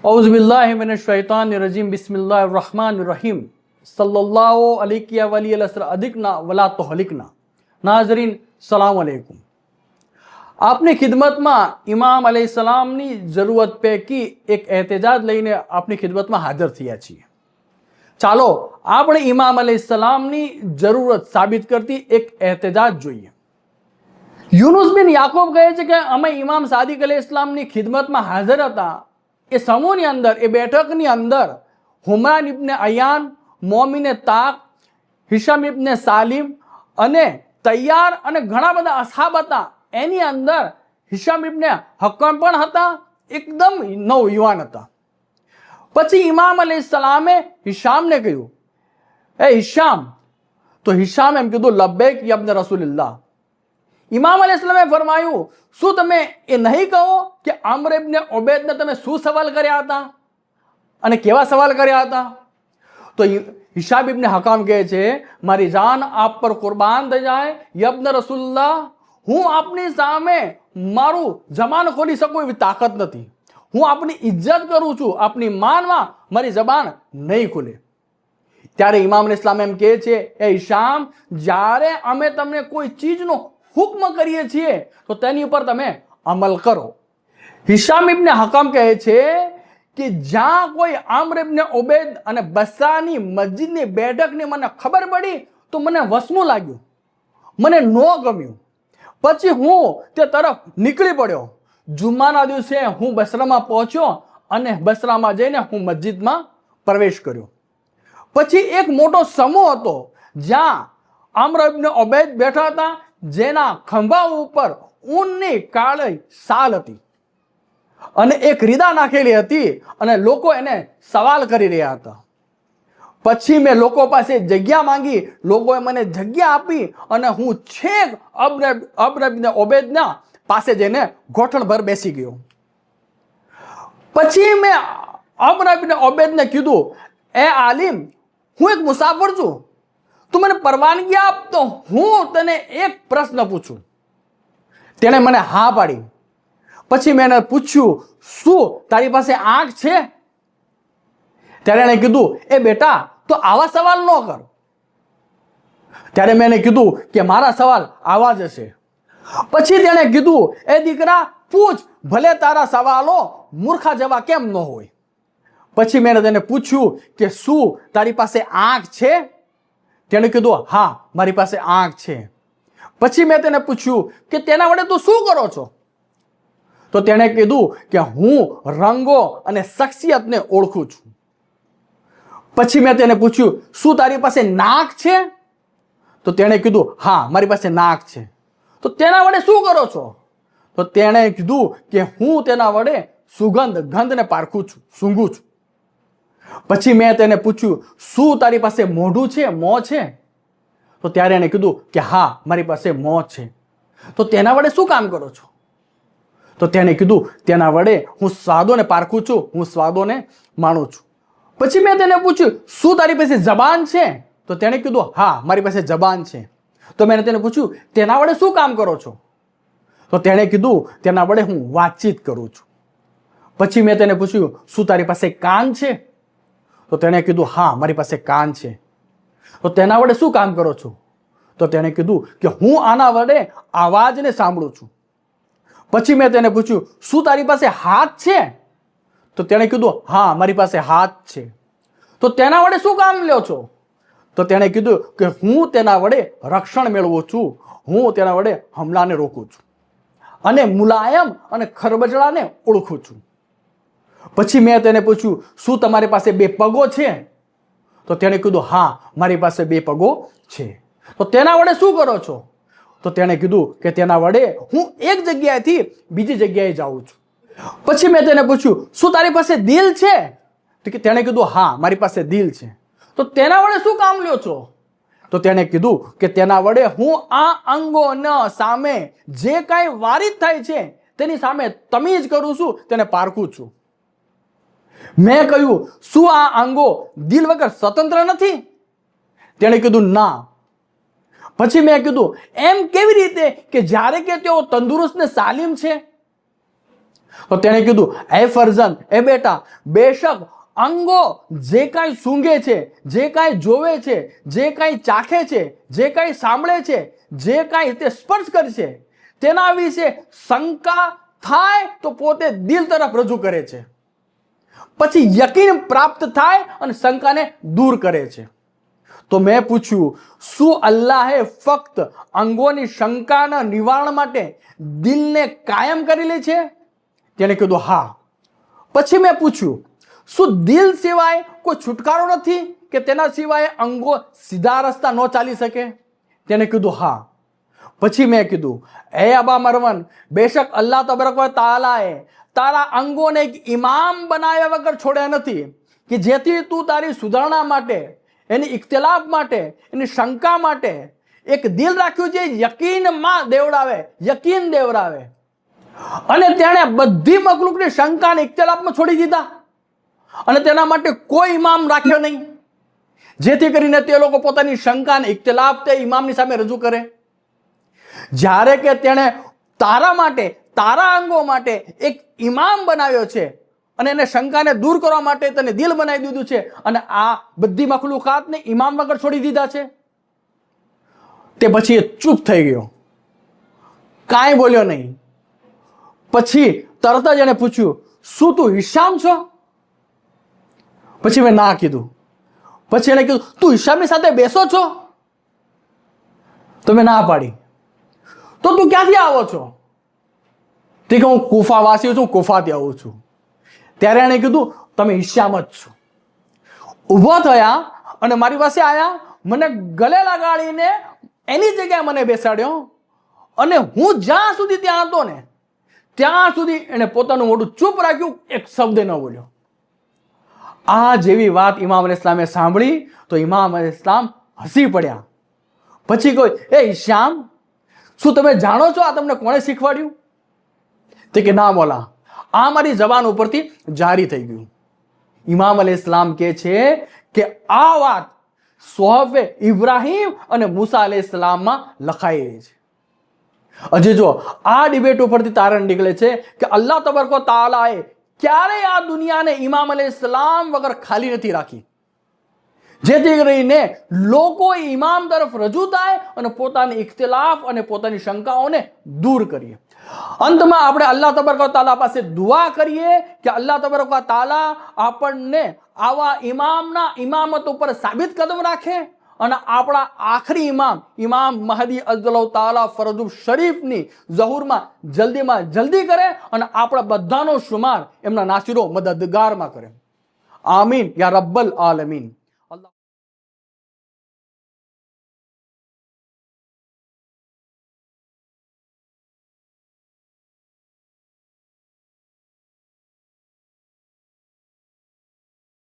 औज़ुबिल्लाहिमिनश्शैतानिर्रजीम बिस्मिल्लाहिर्रहमानिर्रहीम सल्लल्लाहु अलैहि वसल्लम अधिकना वला तोहलिकना। नाज़रीन सलाम अलैकुम। આપની ખિદમતમાં ઇમામ અલૈહિસ્સલામની જરૂરત પૈકી એક એહતજાજ લઈને આપની ખિદમતમાં હાજર થયા છીએ। ચાલો આપણે ઇમામ અલૈહિસ્સલામની જરૂરત સાબિત કરતી એક એહતજાજ જોઈએ। યુનુસ બિન યાકૂબ કહે છે કે અમે ઇમામ સાદિક અલૈહિસ્સલામની ખિદમતમાં હાજર હતા। એ સમૂહની અંદર, એ બેઠકની અંદર હુમરાન ઇબ્ને અયાન, મોમિને તાક, હિશામ ઇબ્ને સાલિમ અને તૈયાર અને ઘણા બધા અસહાબ હતા। એની અંદર હિશામ ઇબ્ને હકમ પણ હતા, એકદમ નવયુવાન હતા। પછી ઇમામ અલૈહિસ્સલામે હિશામને કહ્યું, એ હિશામ। તો હિશામ એમ કીધું, લબ્બૈક યા ઇબ્ન રસૂલિલ્લાહ। ઇમામ અલૈહિસ્સલામે ફરમાયું, શું તમે એ નહીં કહો કે અમ્ર ઇબ્ને ઉબૈદને તમે શું સવાલ કર્યા હતા અને કેવા સવાલ કર્યા હતા? તો હિશામ ઇબ્ને હકમ કહે છે, મારી જાન આપ પર કુરબાન થઈ જાય યા ઇબ્ન રસૂલુલ્લાહ, હું આપની સામે મારું જબાન ખોલી શકું એવી તાકાત નથી। હું આપની ઇજ્જત કરું છું, આપની માનમાં મારી જબાન નહીં ખુલે। ત્યારે ઇમામ અલૈહિસ્સલામ એમ કહે છે, એ હિશામ, જ્યારે અમે તમને કોઈ ચીજનો હુક્મ કરીએ છીએ તો તેની ઉપર તમે અમલ કરો। હિશામ ઇબ્ને હકમ કહે છે કે જ્યાં કોઈ આમ્ર ઇબ્ને ઉબૈદ અને બસરાની મસ્જિદની બેઠકની મને ખબર પડી તો મને વસમું લાગ્યું, મને ન ગમ્યું। પછી હું તે તરફ નીકળી પડ્યો। જુમ્માના દિવસે હું બસરામાં પહોંચ્યો અને બસરામાં જઈને હું મસ્જિદમાં પ્રવેશ કર્યો। પછી એક મોટો સમૂહ હતો જ્યાં આમ્ર ઇબ્ને ઉબૈદ બેઠા હતા, જેના ખંભા ઉપર ઊનની કાળી શાલ હતી અને એક રીદા નાખેલી હતી અને લોકો એને સવાલ કરી રહ્યા હતા। પછી મેં લોકો પાસે જગ્યા માંગી, લોકોએ મને જગ્યા આપી અને હું છેક અમ્ર ઇબ્ને ઉબૈદના પાસે જઈને ગોઠણભર બેસી ગયો। પછી મેં અમ્ર ઇબ્ને ઉબૈદને કીધું, એ આલિમ, હું એક મુસાફર છું, તું મને પરવાનગી આપ તો હું તને એક પ્રશ્ન પૂછું। તેણે મને હા પાડી। પછી મેં એને પૂછ્યું, શું તારી પાસે આંખ છે? ત્યારે એણે કીધું, એ બેટા, તો આવા સવાલ ન કર। ત્યારે મેં એને કીધું કે મારા સવાલ આવા જ હશે। પછી તેણે કીધું, એ દીકરા, પૂછ, ભલે તારા સવાલો મૂર્ખા જેવા કેમ ન હોય। પછી મેં તેને પૂછ્યું કે શું તારી પાસે આંખ છે? તેણે કીધું, હા, મારી પાસે આંખ છે। પછી મેં તેને પૂછ્યું કે તેના વડે તું શું કરો છો? તો તેણે કીધું કે હું રંગો અને શખ્સિયતને ઓળખું છું। પછી મેં તેને પૂછ્યું, શું તારી પાસે નાક છે? તો તેણે કીધું, હા, મારી પાસે નાક છે। તો તેના વડે શું કરો છો? તો તેણે કીધું કે હું તેના વડે ગંધને પારખું છું, સૂંઘું છું। પછી મેં તેને પૂછ્યું, શું તારી પાસે મોઢું છે, મોં છે? તો ત્યારે એણે કીધું કે હા, મારી પાસે મોં છે। તો તેના વડે શું કામ કરો છો? તો તેણે કીધું, તેના વડે હું સ્વાદોને પારખું છું, હું સ્વાદોને માણું છું। પછી મેં તેને પૂછ્યું, શું તારી પાસે જબાન છે? તો તેણે કીધું, હા, મારી પાસે જબાન છે। તો મેં તેને પૂછ્યું, તેના વડે શું કામ કરો છો? તો તેણે કીધું, તેના વડે હું વાતચીત કરું છું। પછી મેં તેને પૂછ્યું, શું તારી પાસે કાન છે? તો તેણે કીધું, હા, મારી પાસે કાન છે। તો તેના વડે શું કામ કરો છો? તો તેણે કીધું કે હું આના વડે અવાજને સાંભળું છું। પછી મેં તેને પૂછ્યું, શું તારી પાસે હાથ છે? તો તેણે કીધું, હા, મારી પાસે હાથ છે। તો તેના વડે શું કામ લ્યો છો? તો તેણે કીધું કે હું તેના વડે રક્ષણ મેળવું છું, હું તેના વડે હમલાને રોકું છું અને મુલાયમ અને ખરબચડાને ઓળખું છું। પછી મેં તેને પૂછ્યું, શું તમારી પાસે બે પગો છે? તો તેણે કીધું, હા, મારી પાસે બે પગો છે। તો તેના વડે શું કરો છો? તો તેણે કીધું કે તેના વડે હું એક જગ્યાએથી બીજી જગ્યાએ જાઉં છું। પછી મેં તેને પૂછ્યું, શું તારી પાસે દિલ છે? તો તેણે કીધું, હા, મારી પાસે દિલ છે। તો તેના વડે શું કામ લ્યો છો? તો તેણે કીધું કે તેના વડે હું આ અંગોના સામે જે કાંઈ વારિત થાય છે તેની સામે તમીજ કરું છું, તેને પારખું છું। મેં કહ્યું, શું આ અંગો દિલ વગર સ્વતંત્ર નથી? તેણે કીધું, ના। પછી મેં કીધું, એમ કેવી રીતે કે જ્યારે કે તેઓ તંદુરસ્ત ને સાલિમ છે? તો તેણે કીધું, એ ફરજન, એ બેટા, બેશક અંગો જે કાંઈ સૂંઘે છે, જે કાંઈ જોવે છે, જે કાંઈ ચાખે છે, જે કાંઈ સાંભળે છે, જે કાંઈ તે સ્પર્શ કરશે, તેના વિશે શંકા થાય તો પોતે દિલ તરફ રજૂ કરે છે, પછી યકીન પ્રાપ્ત થાય અને શંકાને દૂર કરે છે. તો મેં પૂછ્યું, શું અલ્લાહે ફક્ત અંગોની શંકાના નિવારણ માટે દિલને કાયમ કરેલી છે? તેણે કીધું, હા. પછી મેં પૂછ્યું, શું દિલ સિવાય કોઈ છુટકારો નથી કે તેના સિવાય અંગો સીધા રસ્તા ન ચાલી શકે? તેણે કીધું, હા. પછી મેં કીધું, એ અબા મરવન, બેશક અલ્લાહ તબારક વ તઆલાએ તારા અંગોને એક ઇમામ બનાવ્યા વગર છોડ્યા નથી કે જેથી તું તારી સુધારણા માટે, એની ઇખ્તિલાફ માટે, એની શંકા માટે એક દિલ રાખ્યું જે યકીનમાં દેવડાવે, યકીન દેવડાવે. અને તેણે બધી મખલુકની શંકાને ઇખ્તિલાફમાં છોડી દીધા અને તેના માટે કોઈ ઇમામ રાખ્યો નહીં, જેથી કરીને તે લોકો પોતાની શંકાને ઇખ્તિલાફ તે ઇમામની સામે રજૂ કરે. જ્યારે કે તેણે તારા માટે, તારા અંગો માટે એક ઇમામ બનાવ્યો છે અને એને શંકાને દૂર કરવા માટે તને દિલ બનાવી દીધું છે, અને આ બધી મખલુકાતને ઇમામ વગર છોડી દીધા છે. તે પછી એ ચૂપ થઈ ગયો, કાંઈ બોલ્યો નહીં. પછી તરત જ એને પૂછ્યું, શું તું હિશામ છો? પછી મેં ના કીધું. પછી એને કીધું, તું હિશામની સાથે બેસો છો? તો મેં ના પાડી. તો તું ક્યાંથી આવો છો? તે કે હું કુફાવાસી છું, કુફાથી આવું છું. ત્યારે એણે કીધું, તમે હિશામ જ છો. ઊભો થયા અને મારી પાસે આવ્યા, મને ગલે લગાડીને એની જગ્યાએ મને બેસાડ્યો, અને હું જ્યાં સુધી ત્યાં હતો ને ત્યાં સુધી એણે પોતાનું મોઢું ચૂપ રાખ્યું, એક શબ્દ ન બોલ્યો. આ જેવી વાત ઇમામ અલ ઇસ્લામે સાંભળી તો ઇમામ અલ ઇસ્લામ હસી પડ્યા. પછી કોઈ, એ હિશામ, શું તમે જાણો છો આ તમને કોણે શીખવાડ્યું? તે કે ના મોલા, આ મારી જબાન ઉપરથી જારી થઈ ગયું. ઇમામ અલ ઇસ્લામ કહે છે કે આ વાત સોહફે ઇબ્રાહીમ અને મૂસા અલ ઇસ્લામમાં લખાઈ રહી છે. હજી જો આ ડિબેટ ઉપરથી તારણ નીકળે છે કે અલ્લાહ તબારક વ તઆલાએ ક્યારેય આ દુનિયાને ઇમામ અલ ઇસ્લામ વગર ખાલી નથી રાખી, જેથી કરીને લોકો ઇમામ તરફ રજૂ થાય અને પોતાની ઇખ્તિલાફ અને પોતાની શંકાઓને દૂર કરીએ. અંતમાં આપણે અલ્લાહ તબારક વ તઆલા પાસે દુઆ કરીએ કે અલ્લાહ તબારક વ તઆલા આપણને આવા ઇમામના ઇમામત ઉપર સાબિત કદમ રાખે અને આપણા આખરી ઇમામ મહદી અઝ્ઝલહુ તઆલા ફરજુ શરીફની ઝહુરમાં જલ્દી કરે અને આપણા બધાનો શુમાર એમના નાસિરો મદદગારમાં કરે. આમીન યા રબ્બલ આલમીન.